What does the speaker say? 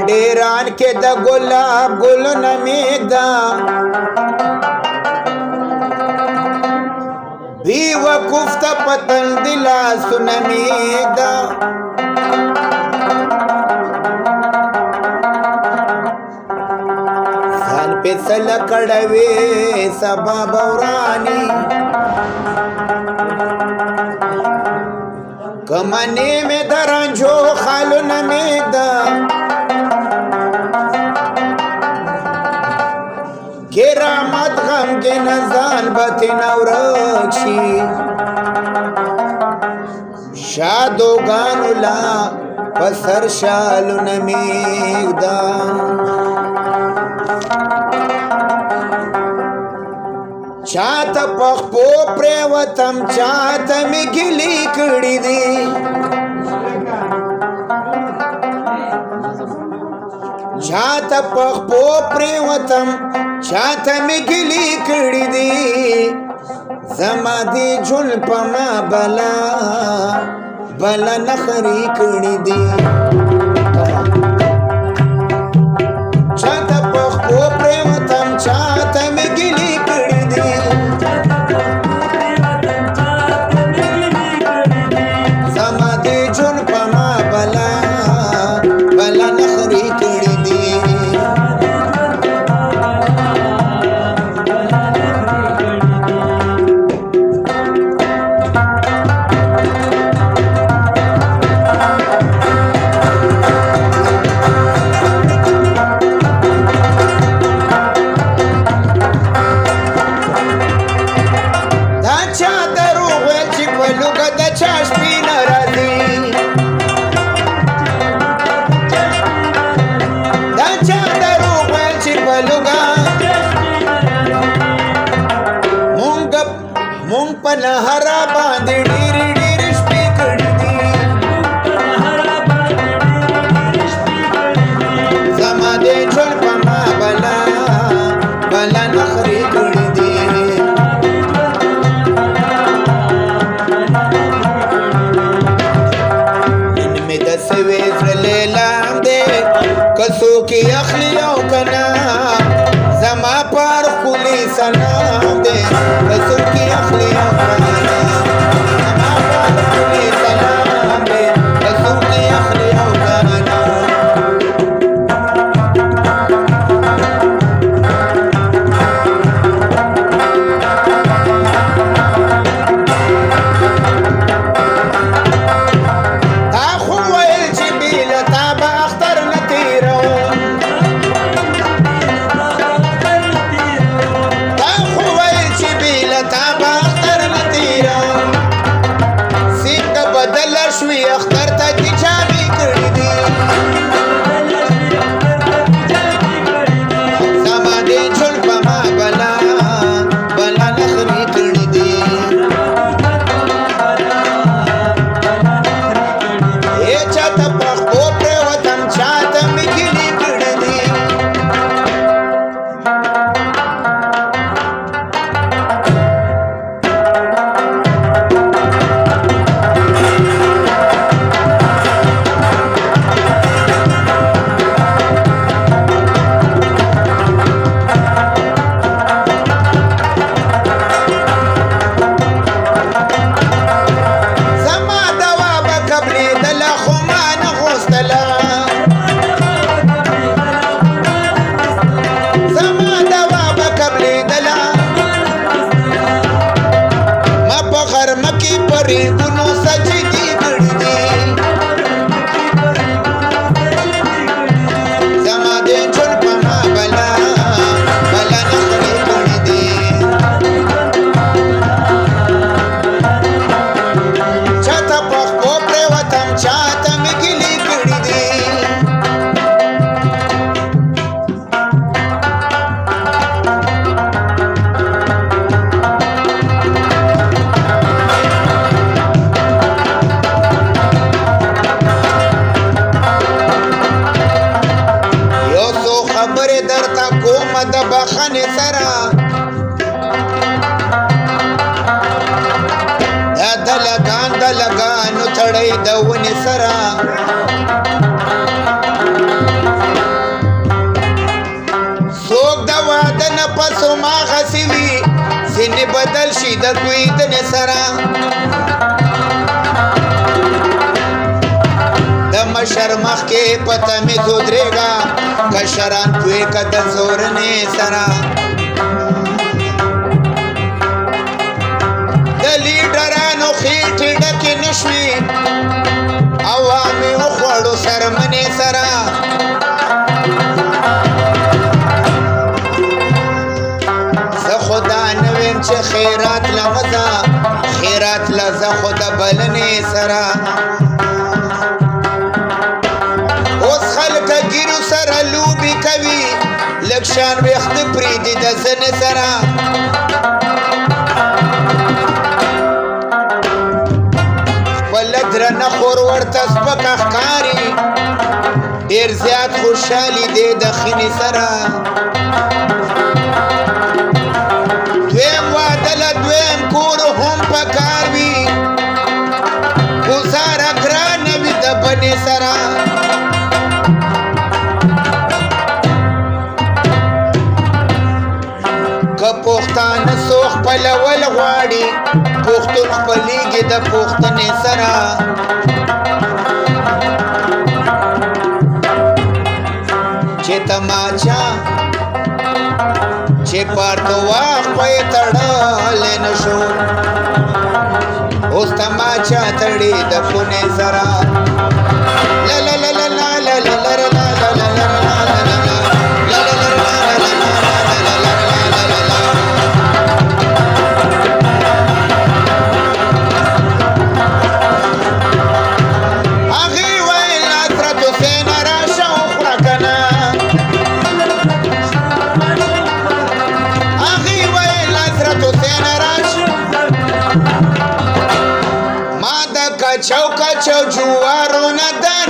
ډیران کې د ګلاب ګلونه میږده بی وقوف ته پتن د لاسونه میږده ځان فیصله کړوې سبا به وراني که منې مې د رنجو خالونه میږده کرامت غمگین زان بطن ورکشی شادوگانو لا پسر شالو نمیگدا چاہتا پخپو پریوتم چاہتا می گلی کڑی دی چاہتا پخپو پریوتم چاہتا می گلی کڑی دی زما دی جن پا ما بلا بلا نخری کڑی دی چاہتا پخپو پریوتم چاہتا می گلی کڑی دی زما دی جن پا ما بلا بلا نخری کڑی دی نهرا باندې ډېرې ډېرې شپې کړې دي زما د ژوند په ما بلا بلا نخرې کړې دي نن مې د سوې زړه لاندې که څوک یې اخلي او که نه زما پر ښکلي سلام دی که څوک یې اخلي او که نه زما پر ښکلي سلام دی که څوک یې اخلي او که نه تا خو ویل چې بې له تا به اختر نه تېروم شوی اختر تا کی جامې کړې دي زما د ژوند په ما بلا بلا نخرې کړې دي ای چاته پخپو پرېوتم چاته مې ګیلې کړې دي ریګونو سجدي کړې دي زما د ژوند په ما بلا بلا نخرې کړې دي چاته پخپو پرېوتم چاته مې ګیلې کړې دي د ونې سره څوک د واده نه پس هماغسې وي ځینې بدل شي د کویدنې سره د مشر مخکې په تمیز ودرېږه کشران کوې که د زورنې سره د لیډرانو خېټې ډکې نه شوې عوامې وخوړو سرمنې سره زه خو دا نه ویم چې خیرات له مه ځه خیرات له ځه خو د بلنې سره اوس خلک ګیرو سره لوبې کوي لږ شان ویښته پرېږدي د زنې سره خپله درنه خور ورته سپکه ښکاري ډېر زیات خوشحالي دی د خینې سره دویم واده له دویم کور هم پکار وي ګزاره ګرانه وي د بنې سره که پښتانه څو خپلول غواړي پښتون خپلېږي د پښتنې سره چې تماچا چې پارت واخ پې تړلی نه شو اوس تماچا تړي د خونې سره لا لا لا لا لا لا لا لا لا لا لا کچو کچو جوارو نه د